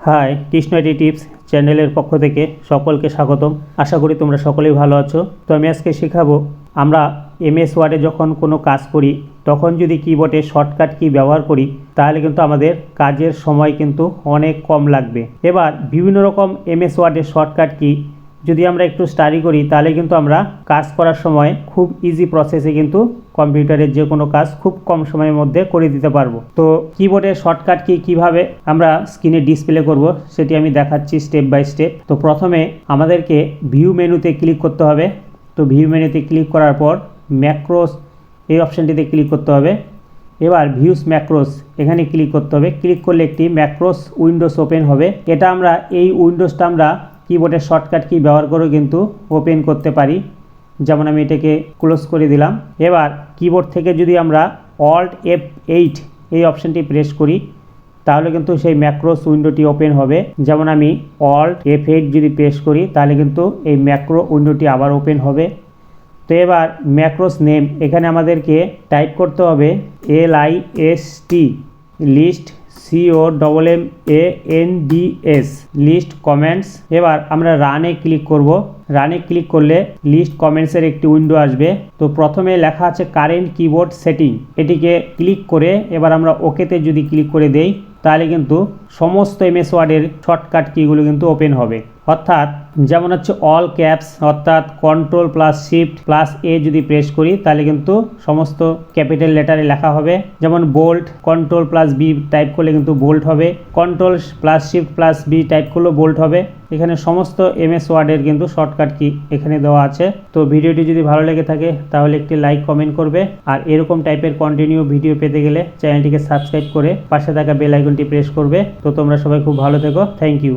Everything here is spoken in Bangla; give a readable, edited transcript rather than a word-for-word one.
হাই কৃষ্ণ আইটি টিপস চ্যানেলের পক্ষ থেকে সকলকে স্বাগতম। আশা করি তোমরা সকলেই ভালো আছো। তো আমি আজকে শেখাবো আমরা এমএস ওয়ার্ডে যখন কোনো কাজ করি তখন যদি কিবোর্ডে শর্টকাট কি ব্যবহার করি তাহলে কিন্তু আমাদের কাজের সময় কিন্তু অনেক কম লাগবে। এবার বিভিন্ন রকম এমএস ওয়ার্ডের শর্টকাট কি যদি আমরা একটু স্টাডি করি তাহলে কিন্তু আমরা কাজ করার সময় খুব ইজি প্রসেসে কিন্তু কম্পিউটারের যে কোনো কাজ খুব কম সময়ের মধ্যে করে দিতে পারবো। তো কিবোর্ডের শর্টকাট কি কিভাবে আমরা স্ক্রিনে ডিসপ্লে করব সেটি আমি দেখাচ্ছি স্টেপ বাই স্টেপ। তো প্রথমে আমাদেরকে ভিউ মেনুতে ক্লিক করতে হবে। তো ভিউ মেনুতে ক্লিক করার পর ম্যাক্রোস এই অপশানটিতে ক্লিক করতে হবে। এবার ভিউস ম্যাক্রোস এখানে ক্লিক করতে হবে। ক্লিক করলে একটি ম্যাক্রোস উইন্ডোজ ওপেন হবে। এটা আমরা এই উইন্ডোজটা আমরা কিবোর্ডের শর্টকাট কি ব্যবহার করে কিন্তু ওপেন করতে পারি। যেমন আমি এটাকে ক্লোজ করে দিলাম। এবার কিবোর্ড থেকে যদি আমরা অল্ট F8 এই অপশানটি প্রেস করি তাহলে কিন্তু সেই ম্যাক্রোস উইন্ডোটি ওপেন হবে। যেমন আমি অল্ট F8 যদি প্রেস করি তাহলে কিন্তু এই ম্যাক্রো উইন্ডোটি আবার ওপেন হবে। তো এবার ম্যাক্রোস নেম এখানে আমাদেরকে টাইপ করতে হবে LIST list COMMANDS list comments. এবার আমরা রানে ক্লিক করব। রানে ক্লিক করলে লিস্ট কমেন্টসের একটি উইন্ডো আসবে। তো প্রথমে লেখা আছে কারেন্ট কিবোর্ড সেটিং, এটিকে ক্লিক করে এবার আমরা ওকেতে যদি ক্লিক করে দেই তাহলে কিন্তু সমস্ত এমএস ওয়ার্ডের শর্টকাট কিগুলো কিন্তু ওপেন হবে। অর্থাৎ যেমন হচ্ছে অল ক্যাপস অর্থাৎ Ctrl+Shift+A যদি প্রেস করি তাহলে কিন্তু সমস্ত ক্যাপিটাল লেটারে লেখা হবে। যেমন বোল্ড Ctrl+B টাইপ করলে কিন্তু বোল্ড হবে, Ctrl+Shift+B টাইপ করলেও বোল্ড হবে। এখানে সমস্ত এমএস ওয়ার্ডের কিন্তু শর্টকাট কি এখানে দেওয়া আছে। তো ভিডিওটি যদি ভালো লেগে থাকে তাহলে একটি লাইক কমেন্ট করবে। আর এরকম টাইপের কন্টিনিউ ভিডিও পেতে গেলে চ্যানেলটিকে সাবস্ক্রাইব করে পাশে থাকা বেল আইকনটি প্রেস করবে। তো তোমরা সবাই খুব ভালো থেকো। Thank you.